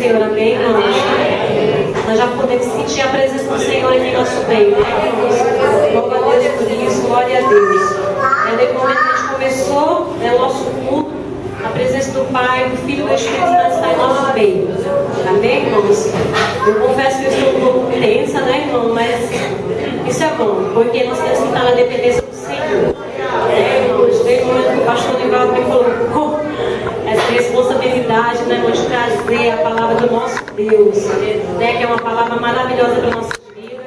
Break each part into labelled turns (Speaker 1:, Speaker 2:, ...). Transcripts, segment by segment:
Speaker 1: Senhor, amém, irmãos? Nós já podemos sentir a presença do Senhor aqui em nosso meio, né, irmãos? Glória a Deus por isso, glória a Deus. Desde o momento que a gente começou, o nosso culto, a presença do Pai, do Filho e do Espírito Santo está em nosso meio. Amém, irmãos? Eu confesso que eu estou um pouco tensa, né, irmão? Mas isso é bom, porque nós temos que estar na dependência do Senhor. Irmãos? Desde o momento que o pastor Nivaldo me colocou essa responsabilidade, né, irmão, de trazer a palavra do nosso Deus, né, que é uma palavra maravilhosa para a nossa vida.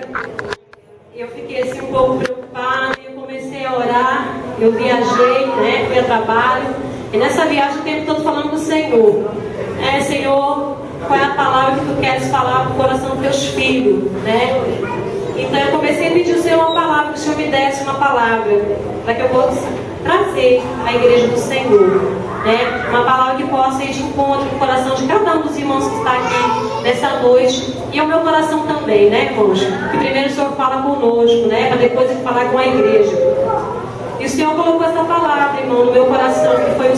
Speaker 1: Eu fiquei assim um pouco preocupada, eu comecei a orar, eu viajei, né, fui a trabalho. E nessa viagem o tempo todo falando com o Senhor. Senhor, qual é a palavra que tu queres falar para o coração dos teus filhos, né? Então eu comecei a pedir ao Senhor uma palavra, que o Senhor me desse uma palavra, para que eu possa trazer à igreja do Senhor, né? Uma palavra que possa ir de encontro no coração de cada um dos irmãos que está aqui nessa noite, e ao meu coração também, né, irmãos? Que primeiro o Senhor fala conosco, né? Para depois ele falar com a igreja. E o Senhor colocou essa palavra, irmão, no meu coração, que foi o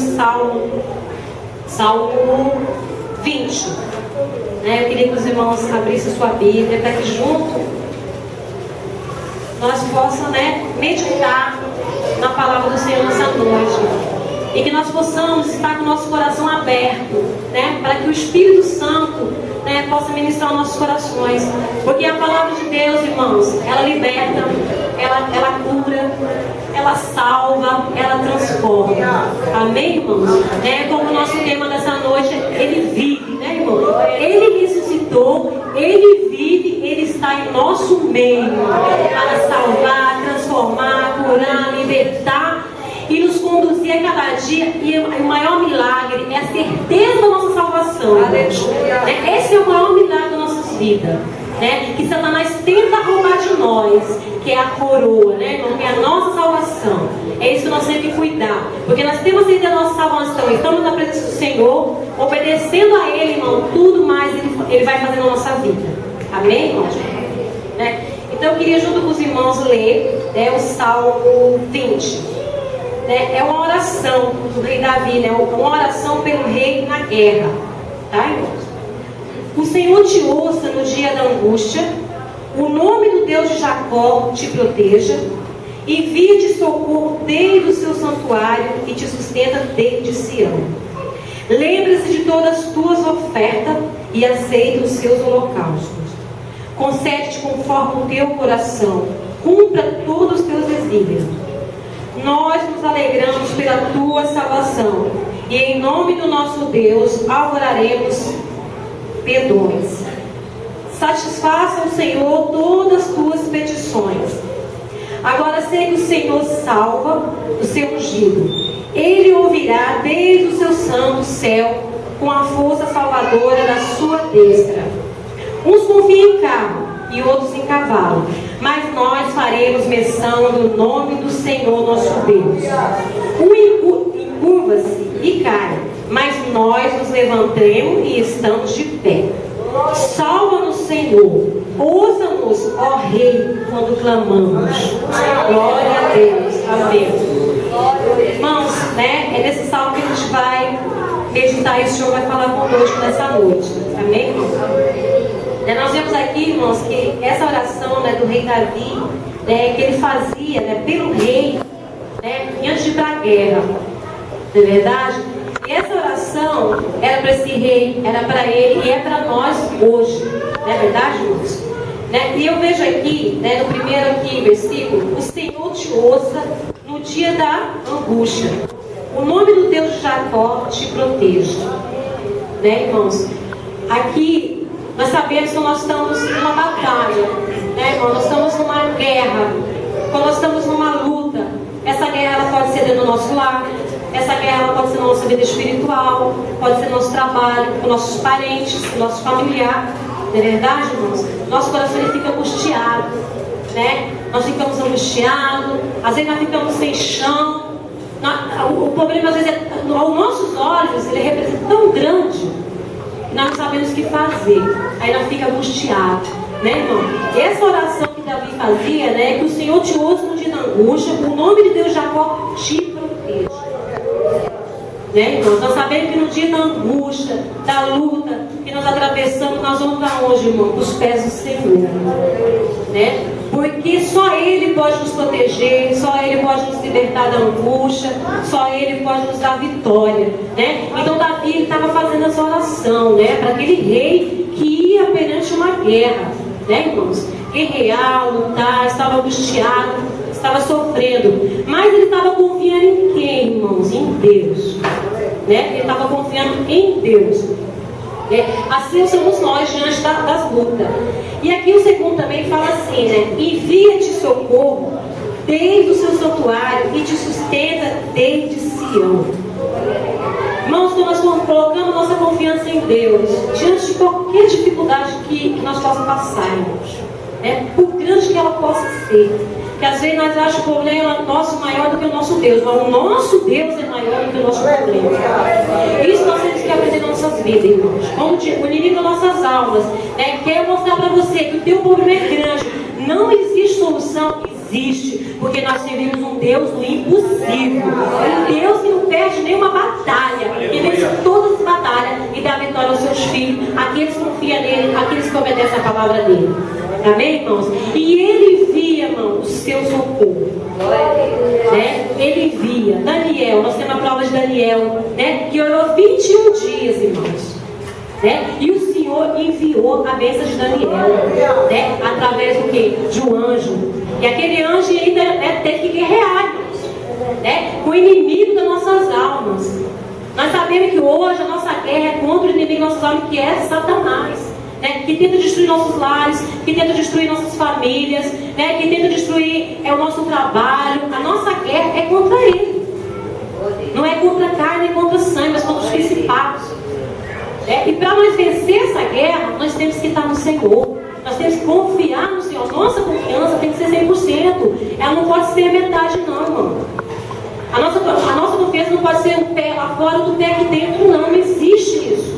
Speaker 1: Salmo 20. Né? Eu queria que os irmãos abrissem sua Bíblia, para que junto nós possamos, né, meditar na palavra do Senhor nessa noite. E que nós possamos estar com o nosso coração aberto, né, para que o Espírito Santo, né, possa ministrar os nossos corações. Porque a palavra de Deus, irmãos, ela liberta, ela cura, ela salva, ela transforma. Amém, irmãos? Como o nosso tema dessa noite, ele vive, né, irmão? Ele ressuscitou, ele vive, ele está em nosso meio para salvar, transformar, curar, libertar e nos conduzir a cada dia. E o maior milagre é a certeza da nossa salvação. Esse é o maior milagre das nossas vidas, né? Que Satanás tenta roubar de nós, que é a coroa, né, irmão? Que é a nossa salvação. É isso que nós temos que cuidar, porque nós temos a certeza da nossa salvação. Estamos na presença do Senhor, obedecendo a Ele, irmão. Tudo mais Ele vai fazer na nossa vida. Amém, irmão? Então eu queria junto com os irmãos ler, né, o Salmo 20. É uma oração do rei Davi, né? Uma oração pelo rei na guerra, tá, irmãos? O Senhor te ouça no dia da angústia, o nome do Deus de Jacó te proteja, envie-te socorro desde o seu santuário e te sustenta desde Sião. Lembre-se de todas as tuas ofertas e aceite os seus holocaustos. Concede-te conforme o teu coração, cumpra todos os teus desígnios. Nós nos alegramos pela tua salvação e em nome do nosso Deus alvoraremos perdões. Satisfaça o Senhor todas as tuas petições. Agora sei que o Senhor salva o seu ungido. Ele ouvirá desde o seu santo céu com a força salvadora da sua destra. Uns confiam em carro e outros em cavalo, mas nós faremos menção do nome do Senhor nosso Deus. Um encurva-se e cai, mas nós nos levantemos e estamos de pé. Salva-nos, Senhor, ouça-nos, ó Rei, quando clamamos. Glória a Deus. Amém. Irmãos, né, é nesse salmo que a gente vai meditar e o Senhor vai falar conosco nessa noite. Amém, irmãos? Nós vemos aqui, irmãos, que essa oração, né, do rei Davi, né, que ele fazia, né, pelo rei, né, antes de ir para a guerra, não é verdade? E essa oração era para esse rei, era para ele e é para nós hoje, não é verdade, irmãos? E eu vejo aqui, né, no primeiro aqui, versículo, o Senhor te ouça no dia da angústia, o nome do Deus de Jacó te proteja, né, irmãos? Aqui nós sabemos que nós estamos numa batalha, né, irmão? Nós estamos numa guerra, quando nós estamos numa luta. Essa guerra ela pode ser dentro do nosso lar, essa guerra ela pode ser na nossa vida espiritual, pode ser no nosso trabalho, com nossos parentes, com nossos familiares. Não é verdade, irmãos? Nosso coração ele fica angustiado, né? Nós ficamos angustiados, às vezes nós ficamos sem chão. O problema às vezes é os nossos olhos, ele representa tão grande. Nós não sabemos o que fazer, aí nós ficamos angustiados, né, irmão? Essa oração que Davi fazia, né, que o Senhor te ouça no dia da angústia, o nome de Deus Jacó te proteja. Né, irmãos? Nós sabemos que no dia da angústia, da luta que nós atravessamos, nós vamos para onde, irmão? Os pés do Senhor. Né? Porque só Ele pode nos proteger, só Ele pode nos libertar da angústia, só Ele pode nos dar vitória. Né? Então Davi estava fazendo essa oração, né, para aquele rei que ia perante uma guerra. Né, irmãos? Guerrear, lutar, estava angustiado, estava sofrendo. Mas ele estava confiando em quem, irmãos? Em Deus. Né? Ele estava confiando em Deus. Assim somos nós diante das lutas. E aqui o segundo também fala assim, né? Envia-te socorro desde o seu santuário e te sustenta desde Sião. Irmãos, quando nós colocamos nossa confiança em Deus, diante de qualquer dificuldade que nós possamos passar, irmãos, por grande que ela possa ser, que às vezes nós achamos o problema nosso maior do que o nosso Deus, mas o nosso Deus é maior do que o nosso problema. Isso nós temos que aprender nas nossas vidas, irmãos. Como o inimigo das nossas almas, quer mostrar para você que o teu problema é grande. Não existe solução, existe, porque nós servimos um Deus do impossível, um Deus que não perde nenhuma batalha, que vence todas as batalhas e dá vitória aos seus filhos, aqueles que confiam nele, aqueles que obedecem a palavra dele. Amém, irmãos? E ele envia, irmão, o seu socorro. Ele envia. Daniel, nós temos a prova de Daniel, que orou 21 dias, irmãos. E o Senhor enviou a bênção de Daniel, através do quê? De um anjo. E aquele anjo ainda teve que guerrear, irmãos, com o inimigo das nossas almas. Nós sabemos que hoje a nossa guerra é contra o inimigo das nossas almas, que é Satanás. Que tenta destruir nossos lares, que tenta destruir nossas famílias, que tenta destruir o nosso trabalho. A nossa guerra é contra ele. Não é contra a carne, nem contra o sangue, mas contra os principados. E para nós vencer essa guerra, nós temos que estar no Senhor. Nós temos que confiar no Senhor. Nossa confiança tem que ser 100%. Ela não pode ser metade, não, irmão. A nossa confiança não pode ser um pé lá fora do pé aqui dentro, não. Não existe isso.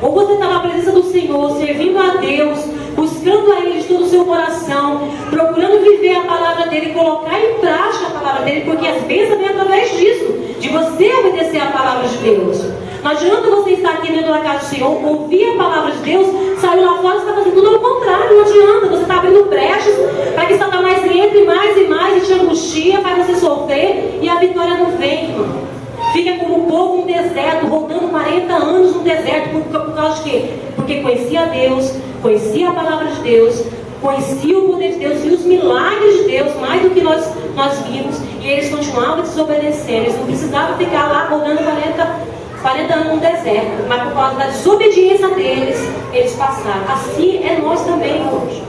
Speaker 1: Ou você está na presença do Senhor, servindo a Deus, buscando a Ele de todo o seu coração, procurando viver a palavra dEle, colocar em prática a palavra dEle, porque as bênçãos vêm através disso, de você obedecer a palavra de Deus. Não adianta você estar aqui dentro da casa do Senhor, ouvir a palavra de Deus, sair lá fora e está fazendo tudo ao contrário. Não adianta, você está abrindo brechas para que Satanás entre mais e mais e te angustia, faz você sofrer e a vitória não vem, irmão. Fica como o povo no deserto, rodando 40 anos no deserto, por causa de quê? Porque conhecia Deus, conhecia a palavra de Deus, conhecia o poder de Deus e os milagres de Deus, mais do que nós vimos, e eles continuavam desobedecendo. Eles não precisavam ficar lá rodando 40 anos no deserto, mas por causa da desobediência deles, eles passaram. Assim é nós também, irmãos.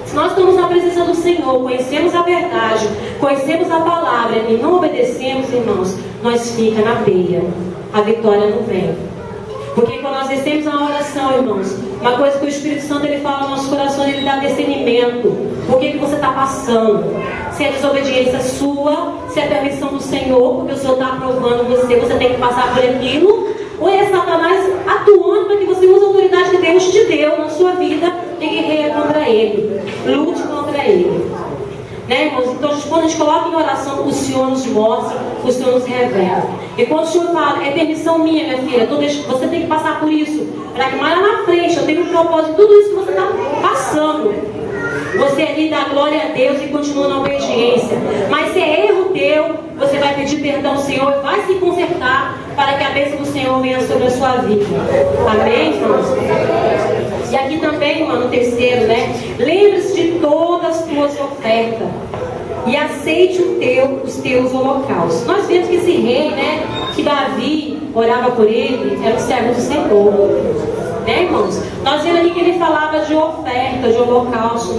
Speaker 1: Se nós estamos na presença do Senhor, conhecemos a verdade, conhecemos a palavra e não obedecemos, irmãos, nós fica na peia. A vitória não vem. Porque quando nós descemos na oração, irmãos, uma coisa que o Espírito Santo ele fala no nosso coração, ele dá discernimento. Por que você está passando? Se é desobediência sua, se é permissão do Senhor, porque o Senhor está aprovando você tem que passar por aquilo, ou é Satanás atuando para que você use a autoridade que Deus te deu na sua vida e guerreia contra ele, lute contra ele. Irmãos? Então, quando a gente coloca em oração, o Senhor nos mostra, o Senhor nos revela. E quando o Senhor fala, é permissão minha filha, você tem que passar por isso, para que mais lá na frente eu tenho um propósito, tudo isso que você está passando. Você ali dá glória a Deus e continua na obediência. Mas se é erro teu, você vai pedir perdão ao Senhor e vai se consertar para que a bênção do Senhor venha sobre a sua vida. Amém, irmãos? E aqui também, irmão, no terceiro, lembre-se de todas as tuas ofertas e aceite os teus holocaustos. Nós vemos que esse rei, que Davi orava por ele, era o servo do Senhor. Irmãos? Nós vemos aqui que ele falava de oferta, de holocausto,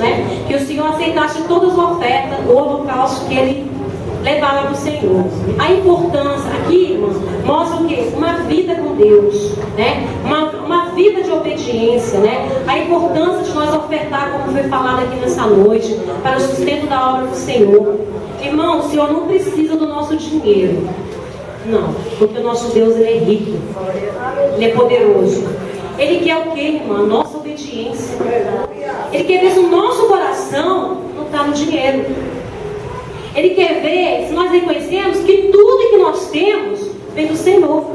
Speaker 1: que o Senhor aceitasse todas as ofertas, o holocausto que ele levava para o Senhor. A importância aqui, irmãos, mostra o quê? Uma vida com Deus, uma vida de obediência, a importância de nós ofertar, como foi falado aqui nessa noite, para o sustento da obra do Senhor. Irmão, o Senhor não precisa do nosso dinheiro, não, porque o nosso Deus ele é rico, ele é poderoso. Ele quer o que, irmã? A nossa obediência. Ele quer ver se o nosso coração não está no dinheiro. Ele quer ver se nós reconhecemos que tudo que nós temos vem do Senhor.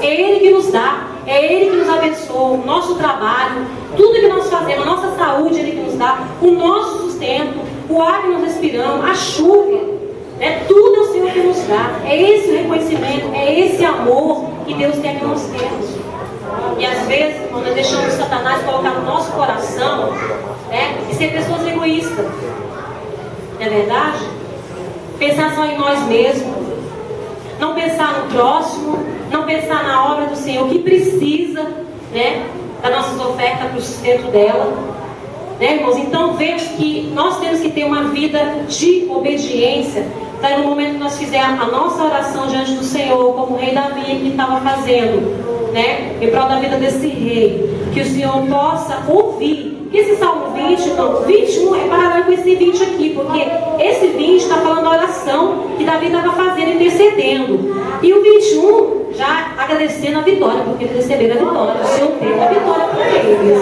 Speaker 1: É Ele que nos dá, é Ele que nos abençoa, o nosso trabalho, tudo que nós fazemos, a nossa saúde, Ele que nos dá, o nosso sustento, o ar que nós respiramos, a chuva, né? Tudo é o Senhor que nos dá. É esse o reconhecimento, é esse amor que Deus quer que nós temos. E às vezes, quando nós deixamos Satanás colocar no nosso coração, né, e ser pessoas egoístas, não é verdade? Pensar só em nós mesmos, não pensar no próximo, não pensar na obra do Senhor que precisa, né, das nossas ofertas para o sustento dela, né, irmãos? Então vejo que nós temos que ter uma vida de obediência, para no momento que nós fizermos a nossa oração diante do Senhor, como o rei Davi que estava fazendo, né, em prol da vida desse rei, que o Senhor possa ouvir. Porque esse Salmo 20, não, 21 é paralelo com esse 20 aqui, porque esse 20 está falando da oração que Davi estava fazendo, intercedendo. E o 21 já agradecendo a vitória, porque eles receberam a vitória. O Senhor teve a vitória para eles.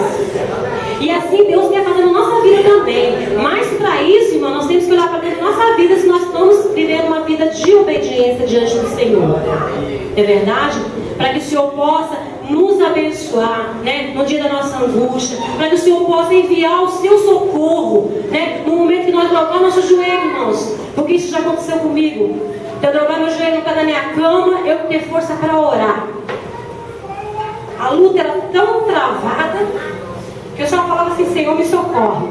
Speaker 1: E assim Deus quer fazer na nossa vida também. Mas para isso, irmão, nós temos que olhar para dentro da nossa vida se nós estamos vivendo uma vida de obediência diante do Senhor. É verdade? Para que o Senhor possa nos abençoar, né, no dia da nossa angústia, para que o Senhor possa enviar o seu socorro, né, no momento que nós dobramos nosso joelho, irmãos, porque isso já aconteceu comigo. Eu dobrar meu joelho no pé da minha cama, eu ter força para orar. A luta era tão travada que eu só falava assim: Senhor, me socorre.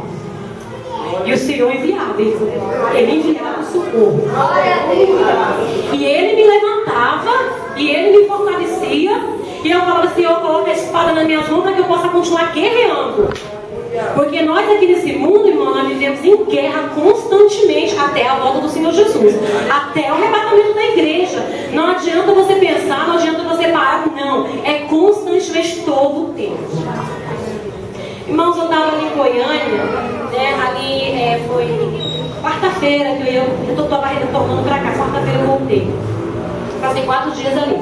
Speaker 1: E o Senhor enviava, Ele enviava o socorro. E Ele me levantava, e Ele me fortalecia. E eu falava assim: Senhor, coloca a espada nas minhas mãos para que eu possa continuar guerreando. Porque nós aqui nesse mundo, irmão, nós vivemos em guerra constantemente até a volta do Senhor Jesus, até o arrebatamento da igreja. Não adianta você pensar, não adianta você parar, não. É constantemente todo o tempo. Irmãos, eu estava ali em Goiânia, né, ali foi quarta-feira que eu estava retornando para cá, quarta-feira eu voltei. Passei 4 dias ali.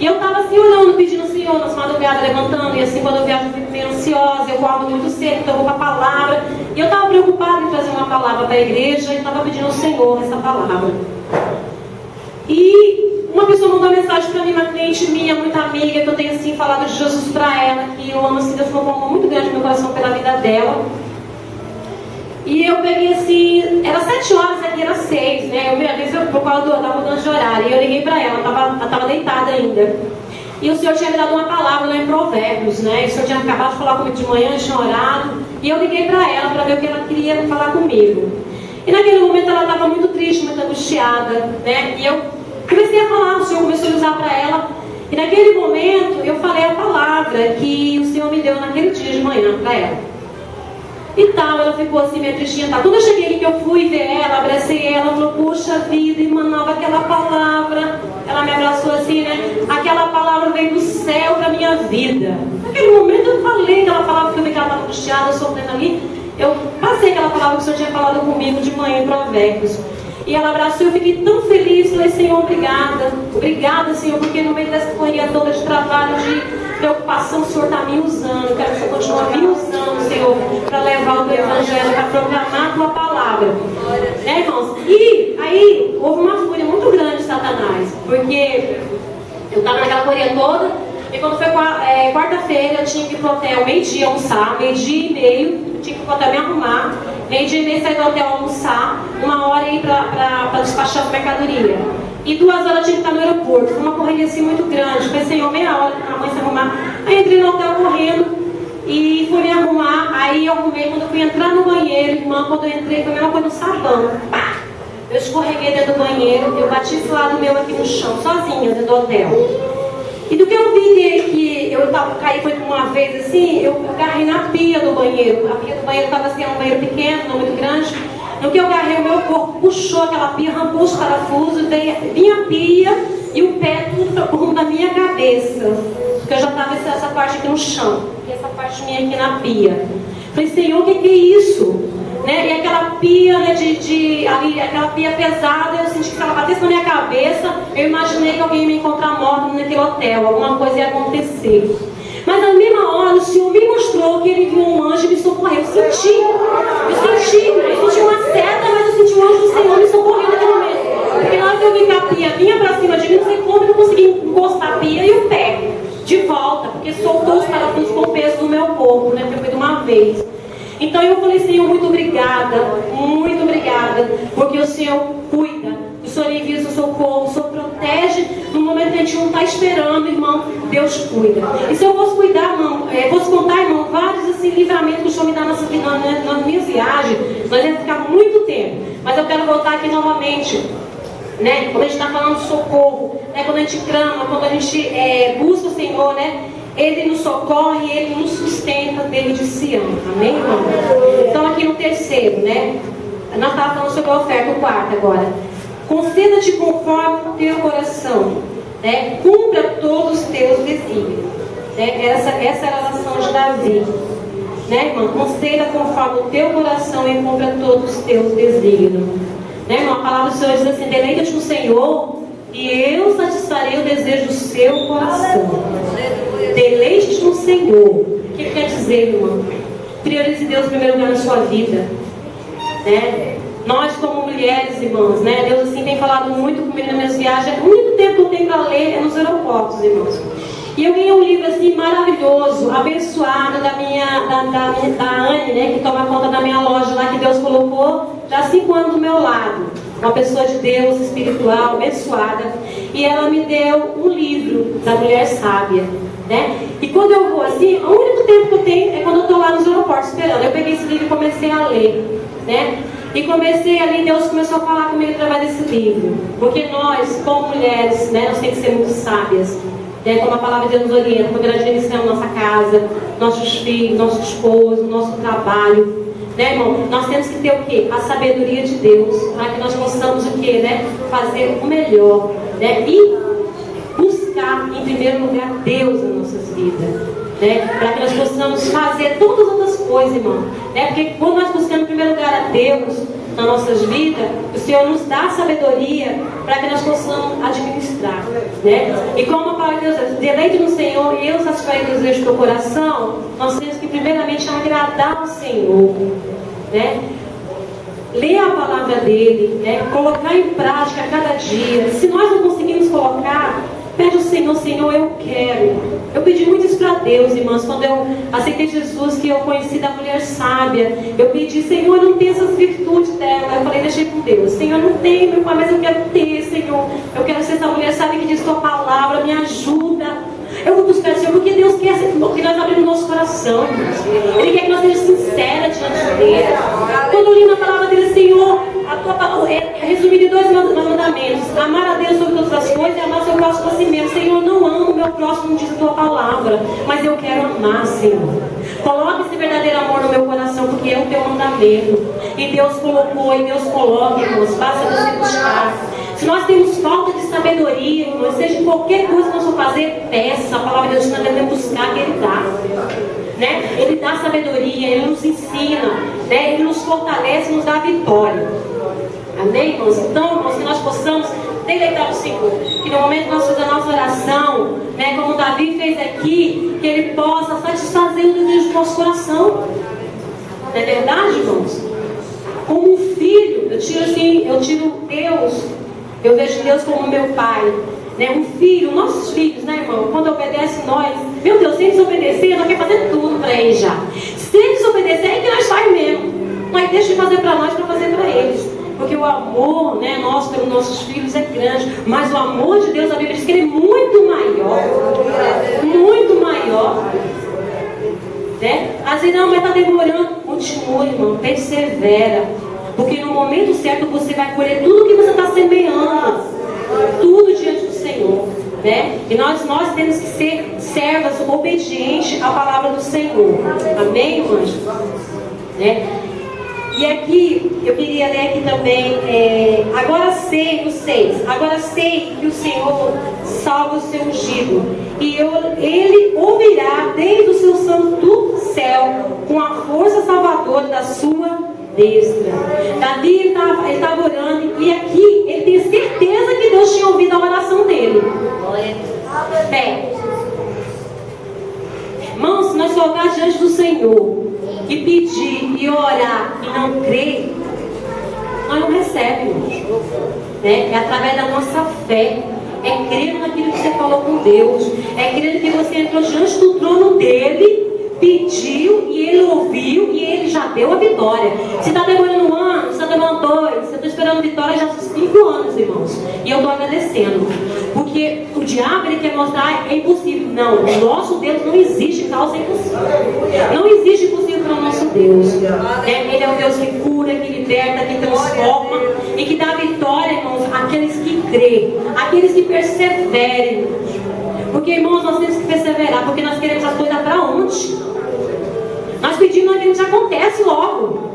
Speaker 1: E eu estava assim orando, pedindo ao Senhor, nas madrugadas, levantando. E assim, quando eu viajo, eu fico meio ansiosa, eu acordo muito cedo, então eu vou para a palavra. E eu estava preocupada em trazer uma palavra para a igreja e estava pedindo ao Senhor essa palavra. E uma pessoa mandou uma mensagem para mim, uma cliente minha, muito amiga, que eu tenho assim falado de Jesus para ela, que eu amo assim, Deus colocou um amor muito grande no meu coração pela vida dela. E eu peguei assim, era 7 horas, aqui era 6, né? Às vezes por causa da mudança de horário. E eu liguei para ela, ela estava deitada ainda. E o Senhor tinha me dado uma palavra lá em Provérbios, né? E o Senhor tinha acabado de falar comigo de manhã, eu tinha orado. E eu liguei para ela para ver o que ela queria falar comigo. E naquele momento ela estava muito triste, muito angustiada, né? E eu comecei a falar, o Senhor começou a usar para ela. E naquele momento eu falei a palavra que o Senhor me deu naquele dia de manhã para ela. E tal, ela ficou assim, minha tristinha, tá. Quando eu cheguei aqui, que eu fui ver ela, abracei ela, falou: puxa vida, irmã Nova, aquela palavra, ela me abraçou assim, né? Aquela palavra veio do céu pra minha vida. Naquele momento eu falei aquela palavra, que eu vi que ela estava angustiada, sofrendo ali. Eu passei aquela palavra que o Senhor tinha falado comigo de manhã em Provérbios. E ela abraçou, eu fiquei tão feliz, falei: Senhor, obrigada. Obrigada, Senhor, porque no meio dessa correria toda de trabalho, de preocupação, o Senhor está me usando. Quero que o Senhor continue me usando, Senhor, para levar o teu evangelho, para proclamar a tua palavra. Né, irmãos? E aí houve uma fúria muito grande de Satanás, porque eu estava naquela correria toda. E quando foi quarta-feira, eu tinha que ir pro hotel meio-dia almoçar, 12:30, tinha que ir pro hotel me arrumar, 12:30 sair do hotel almoçar, 1h ir para despachar a mercadoria. E 2 horas eu tinha que estar no aeroporto. Foi uma correria assim muito grande. Foi, Senhor, meia hora para a mãe se arrumar. Aí entrei no hotel correndo e fui me arrumar. Aí eu arrumei, quando eu fui entrar no banheiro, irmã, quando eu entrei, foi a mesma coisa no sabão. Pá! Eu escorreguei dentro do banheiro, eu bati esse lado meu aqui no chão, sozinha, dentro do hotel. E do que eu vi que eu caí, foi uma vez assim, eu agarrei na pia do banheiro. A pia do banheiro estava assim, um banheiro pequeno, não muito grande. No que eu agarrei, o meu corpo puxou aquela pia, arrancou os parafusos, vinha a pia e o pé tudo para o rumo da minha cabeça. Porque eu já estava essa parte aqui no chão, e essa parte minha aqui na pia. Falei: Senhor, o que é isso? Né? E aquela pia, né, ali, aquela pia pesada, eu senti que se ela batesse na minha cabeça, eu imaginei que alguém ia me encontrar morta naquele hotel, alguma coisa ia acontecer. Mas na mesma hora o Senhor me mostrou que Ele enviou um anjo e me socorreu. Eu senti uma seta, mas eu senti um anjo do Senhor me socorrendo naquele momento. Porque na hora que eu vi que a pia vinha para cima de mim, não sei como eu assim, encostar a pia e o pé de volta, porque soltou os parafusos com o peso do meu corpo, né? Porque foi de uma vez. Então eu falei, Senhor, muito obrigada, porque o Senhor cuida, o Senhor envia o seu socorro, o Senhor protege no momento que a gente não está esperando, irmão, Deus cuida. E se eu fosse cuidar, irmão, fosse contar, irmão, vários assim, livramentos que o Senhor me dá nas minhas viagens, nós ia ficar muito tempo. Mas eu quero voltar aqui novamente. Né? Quando a gente está falando de socorro, né? Quando a gente clama, quando a gente busca o Senhor, né? Ele nos socorre, Ele nos sustenta desde Sião, amém, irmão? Então aqui no terceiro, né? Nós estávamos falando sobre a oferta, o quarto agora. Conceda-te conforme o teu coração, né? Cumpra todos os teus desígnios, né? Essa era a oração de Davi, né, irmão? Conceda conforme o teu coração e cumpra todos os teus desígnios. Né, irmão? A palavra do Senhor diz assim: deleita-te no Senhor e eu satisfarei o desejo do seu coração. Deleite-te no Senhor. O que quer dizer, irmão? Priorize Deus em primeiro lugar na sua vida, né? Nós como mulheres, irmãos, né? Deus assim tem falado muito comigo nas minhas viagens. O único tempo que eu tenho para ler é nos aeroportos, irmãos. E eu ganhei um livro assim maravilhoso, abençoado da Anne, né, que toma conta da minha loja lá, que Deus colocou já há 5 anos do meu lado. Uma pessoa de Deus, espiritual, abençoada. E ela me deu um livro da Mulher Sábia, né? E quando eu vou assim, o único tempo que eu tenho é quando eu estou lá nos aeroportos esperando. Eu peguei esse livro e comecei a ler, né? E comecei ali, Deus começou a falar comigo através desse livro. Porque nós, como mulheres, né, nós temos que ser muito sábias. Como a palavra de Deus nos orienta, quando nós administramos nossa casa, nossos filhos, nosso esposo, nosso trabalho, né, irmão? Nós temos que ter o quê? A sabedoria de Deus, para que nós possamos o quê, né? Fazer o melhor, né? E buscar em primeiro lugar Deus nas nossas vidas, né? Para que nós possamos fazer todas as outras coisas, irmão, né? Porque quando nós buscamos em primeiro lugar a Deus nas nossas vidas, o Senhor nos dá sabedoria para que nós possamos administrar, né? E como a palavra de Deus diz, deleite no Senhor e eu satisfarei o desejo do teu coração, nós temos que primeiramente agradar ao Senhor, né? Ler a palavra dele, né? Colocar em prática a cada dia. Se nós não conseguimos colocar, pede ao Senhor, Senhor, eu quero. Eu pedi muito isso para Deus, irmãos, quando eu aceitei Jesus, que eu conheci da mulher sábia. Eu pedi, Senhor, eu não tenho essas virtudes dela. Eu falei, deixei com Deus. Senhor, eu não tenho, meu pai, mas eu quero ter, Senhor. Eu quero ser essa mulher sábia que diz tua palavra, me ajuda. Eu vou buscar o Senhor, porque Deus quer que nós abrimos o nosso coração, irmãos. Ele quer que nós sejamos sinceras diante dele. Quando eu li na palavra dele, Senhor, a tua palavra é resumida em 2 mandamentos: amar a Deus sobre todas as coisas e amar o seu próximo a si mesmo. Senhor, eu não amo o meu próximo, diz a tua palavra, mas eu quero amar, Senhor. Coloca esse verdadeiro amor no meu coração, porque é o teu mandamento. E Deus colocou, e Deus coloca, irmãos. Basta você buscar. Se nós temos falta de sabedoria, irmãos, seja em qualquer coisa que nós vamos fazer, peça. A palavra de Deus nós devemos buscar, que Ele dá, né? Ele dá sabedoria, Ele nos ensina, né? Ele nos fortalece, nos dá vitória. Amém, irmãos? Então, irmãos, que nós possamos deleitar o Senhor, que no momento que nós fazemos a nossa oração, né, como Davi fez aqui, que Ele possa satisfazer o desejo do nosso coração. Não é verdade, irmãos? Como um filho, eu tiro Deus, eu vejo Deus como meu pai, né? Um filho, nossos filhos, né, irmão? Quando obedecem nós, meu Deus, se eles obedecerem, nós queremos fazer tudo para eles já. Se eles obedecerem, é que nós faz mesmo. Mas deixa de fazer para nós para fazer para eles. Porque o amor, né, nosso pelos nossos filhos é grande. Mas o amor de Deus, a Bíblia diz que ele é muito maior. Muito maior. Né? Às vezes, não, mas está demorando. Continue, irmão, persevera. Porque no momento certo você vai colher tudo que você está semeando. Tudo diante do Senhor, né? E nós temos que ser servas obedientes à palavra do Senhor. Amém, irmãos? Né? E aqui, eu queria ler aqui também, agora sei, o 6, agora sei que o Senhor salva o seu ungido, e Ele ouvirá desde o seu santo céu, com a força salvadora da sua destra. Davi, ele estava orando, e aqui, ele tem certeza que Deus tinha ouvido a oração dele. Fé. Irmãos, se nós colocar diante do Senhor, e pedir, e orar, e não crer, nós não recebemos, né? É através da nossa fé É crer naquilo que você falou com Deus. É crer que você entrou diante do trono dele, pediu e ele ouviu e ele já deu a vitória. Se está demorando 1 ano, se está demorando 2, se eu estou esperando vitória já são 5 anos, irmãos. E eu estou agradecendo. Porque o diabo ele quer mostrar é impossível. Não, o nosso Deus não existe causa impossível. Não existe impossível para o nosso Deus. Ele é o Deus que cura, que liberta, que transforma e que dá vitória, irmãos, àqueles que creem, àqueles que perseverem. Porque, irmãos, nós temos que perseverar, porque nós queremos as coisas para onde? Nós pedimos que isso acontece logo.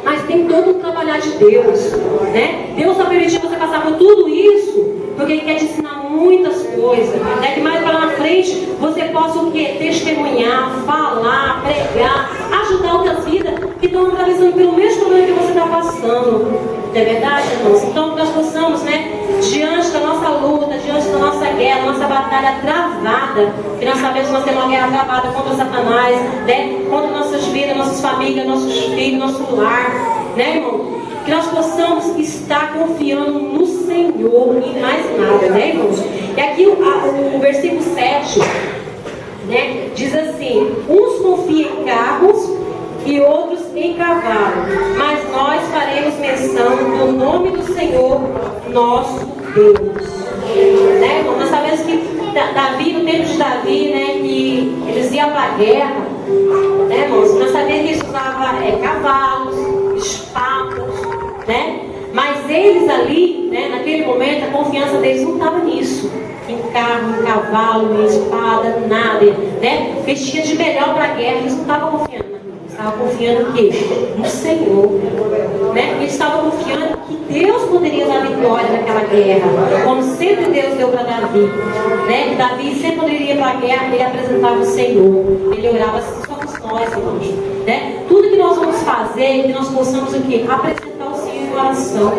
Speaker 1: Mas tem todo um trabalhar de Deus, né? Deus está permitindo você passar por tudo isso, porque Ele quer te ensinar muitas coisas, né? Que mais para na frente você possa o quê? Testemunhar, falar, pregar, ajudar outras vidas que estão atravessando pelo mesmo problema que você está passando. Não é verdade, irmãos? Então, que nós possamos, né? Diante da nossa luta, diante da nossa guerra, nossa batalha travada, que nós sabemos que nós temos uma guerra travada contra Satanás, né? Contra nossas vidas, nossas famílias, nossos filhos, nosso lar, né, irmão? Que nós possamos estar confiando no Senhor e mais nada, né, irmãos? E aqui o versículo 7, né, diz assim: uns confiam em carros e outros em cavalo, mas nós faremos menção do nome do Senhor, nosso Deus. Né, irmão? Nós sabemos que Davi, no tempo de Davi, né, que eles iam para a guerra, né, irmãos? Nós sabemos que eles usavam cavalos, espadas, né? Mas eles ali, né, naquele momento, a confiança deles não estava nisso. Em carro, em cavalo, em espada, nada, né? Eles tinham de melhor para a guerra, eles não estavam confiando naquilo. Estavam confiando o quê? No Senhor, né? Eles estavam confiando que Deus poderia dar vitória naquela guerra, como sempre Deus deu para Davi, né? Davi sempre quando ele ia para a guerra, ele apresentava o Senhor, ele orava assim: somos nós, irmãos, né? Tudo que nós vamos fazer, que nós possamos o quê? Apresentar o Senhor em oração.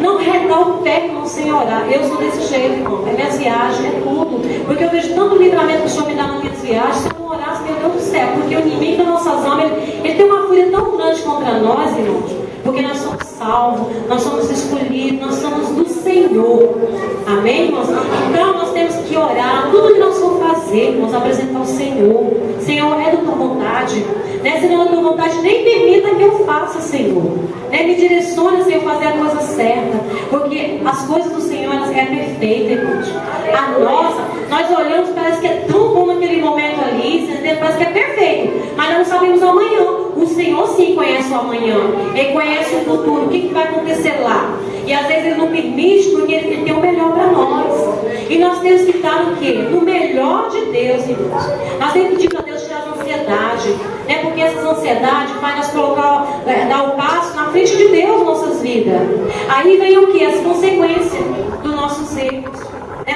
Speaker 1: Não redar o pé, irmão, sem orar. Eu sou desse jeito, irmão. É minhas viagens, é tudo. Porque eu vejo tanto livramento que o Senhor me dá nas minhas viagens. Se eu não orasse, meu Deus do céu. Porque o inimigo das nossas almas, ele tem uma fúria tão grande contra nós, irmãos. Porque nós somos salvos, nós somos escolhidos, nós somos do Senhor. Amém, irmãos? Então nós temos que orar. Tudo que nós for fazer, nós apresentar ao Senhor. Senhor, é da tua vontade, né? Se não é da tua vontade, nem permita que eu faça, Senhor, né? Me direcione, Senhor, fazer a coisa certa, porque as coisas do Senhor, elas é perfeita, irmãos. A nossa, nós olhamos, parece que é tão bom naquele momento ali, parece que é perfeito, mas nós não sabemos o amanhã. O Senhor sim conhece o amanhã, Ele conhece o futuro, o que vai acontecer lá. E às vezes Ele não permite, porque Ele tem o melhor para nós. E nós temos que estar no quê? No melhor de Deus, irmãos. Nós temos que pedir para Deus tirar a ansiedade, né? Porque essa ansiedade faz nós colocar, dar o passo na frente de Deus nas nossas vidas. Aí vem o quê? As consequências dos nossos erros.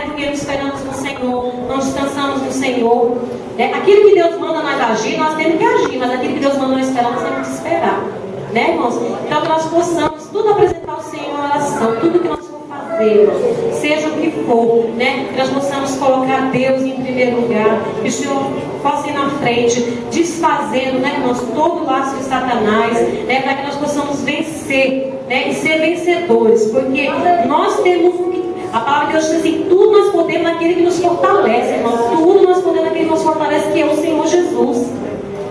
Speaker 1: Porque nós esperamos no Senhor, nós descansamos no Senhor. Aquilo que Deus manda nós agir, nós temos que agir, mas aquilo que Deus manda nós esperar, nós temos que esperar, né, irmãos? Então que nós possamos tudo apresentar ao Senhor em oração, tudo que nós for fazer, seja o que for, né? Que nós possamos colocar Deus em primeiro lugar, que o Senhor possa ir na frente, desfazendo, né, irmãos, todo o laço de Satanás, né, para que nós possamos vencer, né, e ser vencedores, porque nós temos o que. A palavra de Deus diz assim: tudo nós podemos naquele que nos fortalece, irmão. Tudo nós podemos naquele que nos fortalece, que é o Senhor Jesus,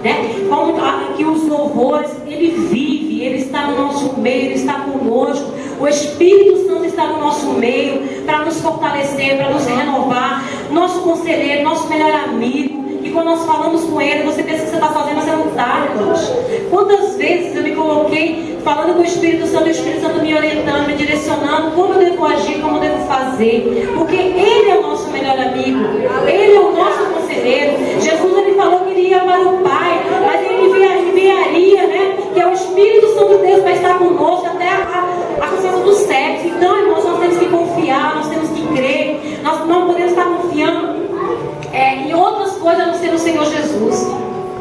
Speaker 1: né? Como que os louvores, Ele vive, Ele está no nosso meio, Ele está conosco. O Espírito Santo está no nosso meio para nos fortalecer, para nos renovar. Nosso conselheiro, nosso melhor amigo. E quando nós falamos com Ele, você pensa que você está fazendo, mas você não está, irmãos. Quantas vezes eu me coloquei falando com o Espírito Santo me orientando, me direcionando, como eu devo agir, como eu devo fazer. Porque Ele é o nosso melhor amigo. Ele é o nosso conselheiro. Jesus, Ele falou que Ele ia para o Pai, mas Ele enviaria, né? Que é o Espírito Santo de Deus para estar conosco até a consciência do sexo. Então, irmãos, nós temos que confiar, nós temos que crer. Nós não podemos estar confiando em outras coisas a não ser no Senhor Jesus,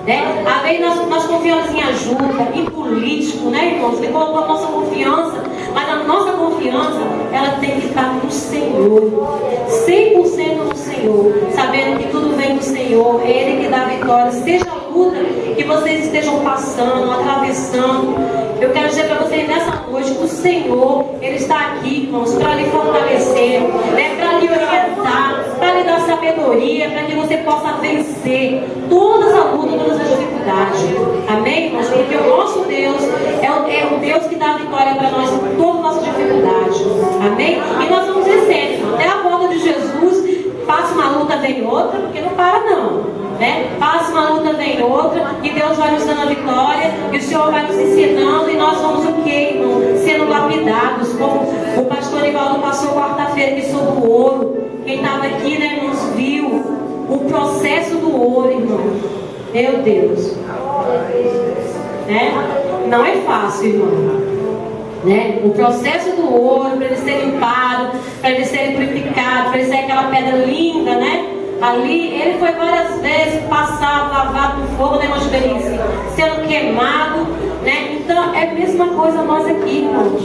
Speaker 1: né? Às vezes nós confiamos em ajuda, em político, né, irmãos? Ele colocou a nossa confiança, mas a nossa confiança, ela tem que estar no Senhor, 100% no Senhor. Senhor, sabendo que tudo vem do Senhor, é Ele que dá a vitória. Seja a luta que vocês estejam passando, atravessando, eu quero dizer para vocês nessa noite que o Senhor, Ele está aqui, irmãos, para lhe fortalecer, né, para lhe orientar, para lhe dar sabedoria, para que você possa vencer todas as lutas, todas as dificuldades. Amém, irmãos? Porque o nosso Deus é o Deus que dá a vitória para nós em todas as nossas dificuldades. Amém? E nós vamos vencer. Até a volta de Jesus, passa uma luta, vem outra, porque não para não. Né? Passa uma luta, vem outra, e Deus vai nos dando a vitória, e o Senhor vai nos ensinando, e nós vamos o quê, irmão? Sendo lapidados, como o pastor Ivaldo passou quarta-feira aqui sobre o ouro. Quem estava aqui, né, irmãos, viu o processo do ouro, irmão. Meu Deus. Né? Não é fácil, irmão. Né? O processo do ouro, para ele ser limpado, para ele ser purificado, para ele ser aquela pedra linda, né? Ali, ele foi várias vezes passado, lavado no fogo, né, irmãos Benício? Sendo queimado, né? Então, é a mesma coisa nós aqui, irmãos.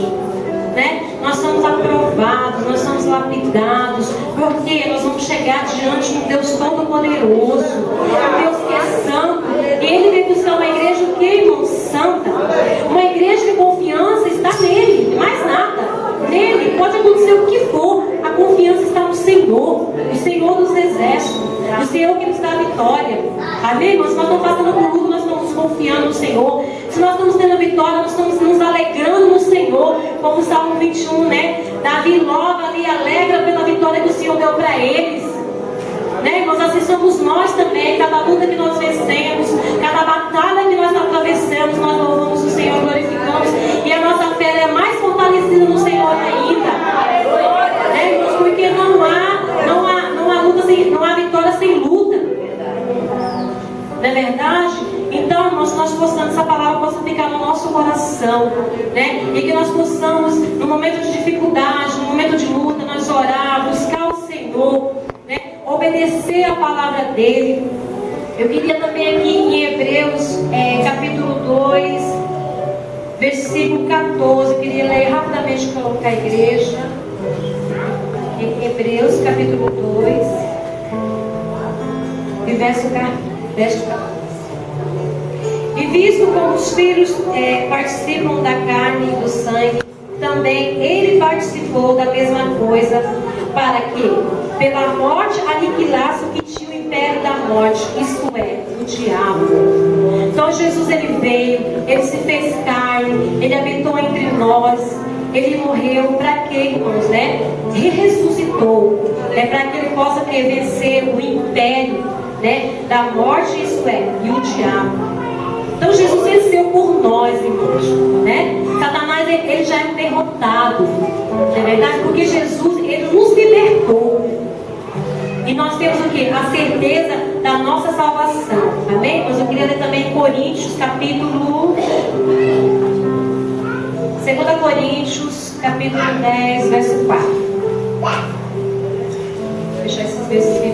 Speaker 1: Né? Nós somos aprovados, nós somos lapidados, porque nós vamos chegar diante de um Deus todo-poderoso, um Deus que é santo, e Ele vem buscar uma igreja o que, irmão? Santa, uma igreja de confiança está nele, mais nada, nele, pode acontecer o que for, a confiança está no Senhor, o Senhor dos exércitos, o Senhor que nos dá a vitória. Amém, irmãos? Se nós estamos passando por tudo, nós estamos confiando no Senhor. Se nós estamos tendo a vitória, nós estamos nos alegrando no Senhor, como o Salmo 21, né? Davi louva ali, alegra pela vitória que o Senhor deu para eles. Né, irmãos? Assim somos nós também. Cada luta que nós vencemos, cada batalha que nós atravessamos, nós louvamos o Senhor, glorificamos, e a nossa fé é mais fortalecida no Senhor ainda. Né, irmãos? Porque não há luta sem, não há vitória sem luta. Não é verdade? Então, irmãos, nós possamos, essa palavra possa ficar no nosso coração, né? E que nós possamos, no momento de dificuldade, no momento de luta, nós orar, buscar o Senhor, né? Obedecer a palavra dele. Eu queria também aqui em Hebreus, capítulo 2, versículo 14, eu queria ler rapidamente para a igreja. Em Hebreus, capítulo 2, e verso 14. E visto como os filhos participam da carne e do sangue, também ele participou da mesma coisa, para que, pela morte, aniquilasse o que tinha o império da morte, isto é, o diabo. Então Jesus, ele veio, ele se fez carne, ele habitou entre nós, ele morreu, para quê, irmãos, né? Ele ressuscitou, para que ele possa vencer o império, né, da morte, isto é, e o diabo. Então Jesus venceu por nós, irmãos, né? Satanás, ele já é derrotado, não é verdade? Porque Jesus, ele nos libertou. E nós temos o quê? A certeza da nossa salvação. Amém? Mas eu queria ler também Coríntios, capítulo 2 Coríntios, capítulo 10, verso 4. Vou deixar esses versículos